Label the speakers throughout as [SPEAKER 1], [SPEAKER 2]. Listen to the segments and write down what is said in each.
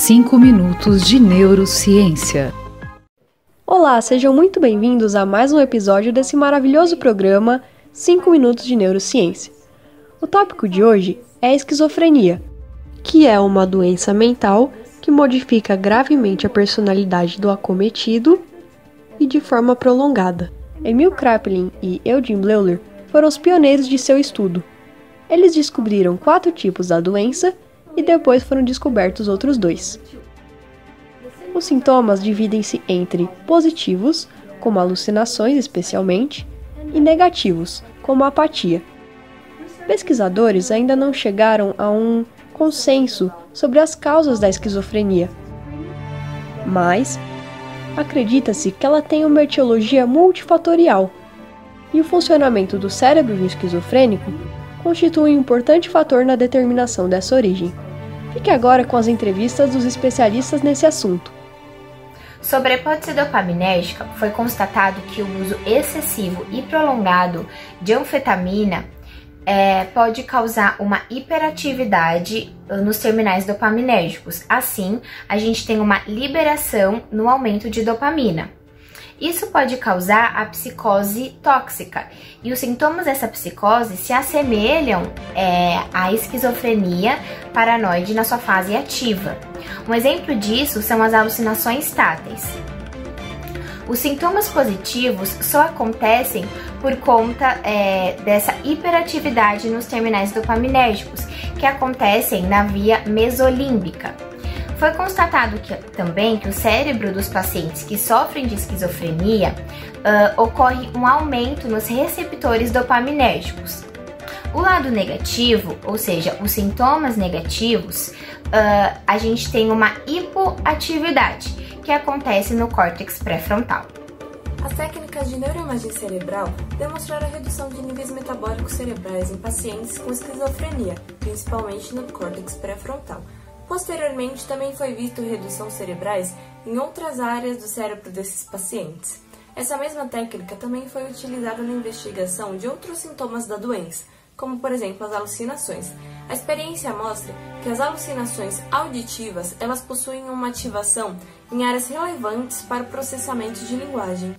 [SPEAKER 1] 5 minutos de neurociência.
[SPEAKER 2] Olá, sejam muito bem-vindos a mais um episódio desse maravilhoso programa 5 minutos de neurociência. O tópico de hoje é a esquizofrenia, que é uma doença mental que modifica gravemente a personalidade do acometido e de forma prolongada. Emil Kraepelin e Eugene Bleuler foram os pioneiros de seu estudo. Eles descobriram 4 tipos da doença e depois foram descobertos outros 2. Os sintomas dividem-se entre positivos, como alucinações especialmente, e negativos, como apatia. Pesquisadores ainda não chegaram a um consenso sobre as causas da esquizofrenia, mas acredita-se que ela tem uma etiologia multifatorial, e o funcionamento do cérebro do esquizofrênico constitui um importante fator na determinação dessa origem. Fique agora com as entrevistas dos especialistas nesse assunto.
[SPEAKER 3] Sobre a hipótese dopaminérgica, foi constatado que o uso excessivo e prolongado de anfetamina pode causar uma hiperatividade nos terminais dopaminérgicos. Assim, a gente tem uma liberação no aumento de dopamina. Isso pode causar a psicose tóxica, e os sintomas dessa psicose se assemelham à esquizofrenia paranoide na sua fase ativa. Um exemplo disso são as alucinações táteis. Os sintomas positivos só acontecem por conta dessa hiperatividade nos terminais dopaminérgicos, que acontecem na via mesolímbica. Foi constatado também que o cérebro dos pacientes que sofrem de esquizofrenia ocorre um aumento nos receptores dopaminérgicos. O lado negativo, ou seja, os sintomas negativos, a gente tem uma hipoatividade, que acontece no córtex pré-frontal.
[SPEAKER 4] As técnicas de neuroimagem cerebral demonstraram a redução de níveis metabólicos cerebrais em pacientes com esquizofrenia, principalmente no córtex pré-frontal. Posteriormente, também foi visto redução cerebrais em outras áreas do cérebro desses pacientes. Essa mesma técnica também foi utilizada na investigação de outros sintomas da doença, como por exemplo as alucinações. A experiência mostra que as alucinações auditivas elas possuem uma ativação em áreas relevantes para o processamento de linguagem.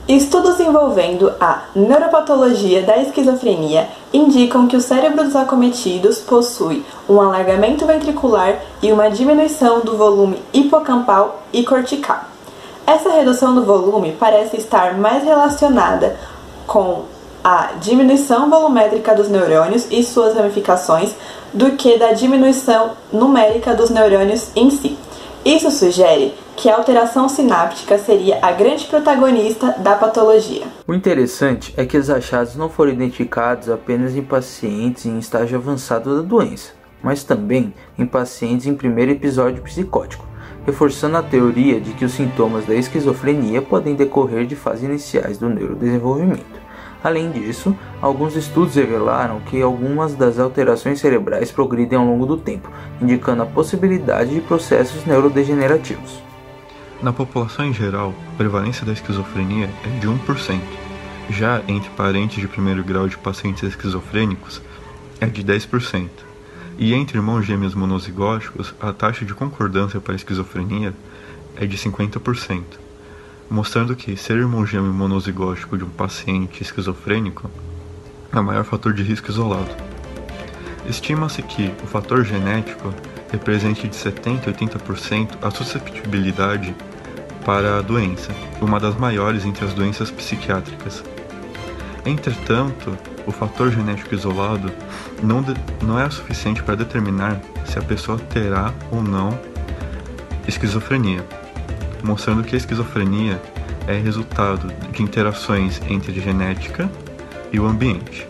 [SPEAKER 5] Estudos envolvendo a neuropatologia da esquizofrenia indicam que o cérebro dos acometidos possui um alargamento ventricular e uma diminuição do volume hipocampal e cortical. Essa redução do volume parece estar mais relacionada com a diminuição volumétrica dos neurônios e suas ramificações do que da diminuição numérica dos neurônios em si. Isso sugere que a alteração sináptica seria a grande protagonista da patologia.
[SPEAKER 6] O interessante é que os achados não foram identificados apenas em pacientes em estágio avançado da doença, mas também em pacientes em primeiro episódio psicótico, reforçando a teoria de que os sintomas da esquizofrenia podem decorrer de fases iniciais do neurodesenvolvimento. Além disso, alguns estudos revelaram que algumas das alterações cerebrais progridem ao longo do tempo, indicando a possibilidade de processos neurodegenerativos.
[SPEAKER 7] Na população em geral, a prevalência da esquizofrenia é de 1%. Já entre parentes de primeiro grau de pacientes esquizofrênicos é de 10%. E entre irmãos gêmeos monozigóticos, a taxa de concordância para a esquizofrenia é de 50%. Mostrando que ser irmão gêmeo monozigótico de um paciente esquizofrênico é o maior fator de risco isolado. Estima-se que o fator genético represente de 70% a 80% a susceptibilidade para a doença, uma das maiores entre as doenças psiquiátricas. Entretanto, o fator genético isolado não é suficiente para determinar se a pessoa terá ou não esquizofrenia, mostrando que a esquizofrenia é resultado de interações entre genética e o ambiente.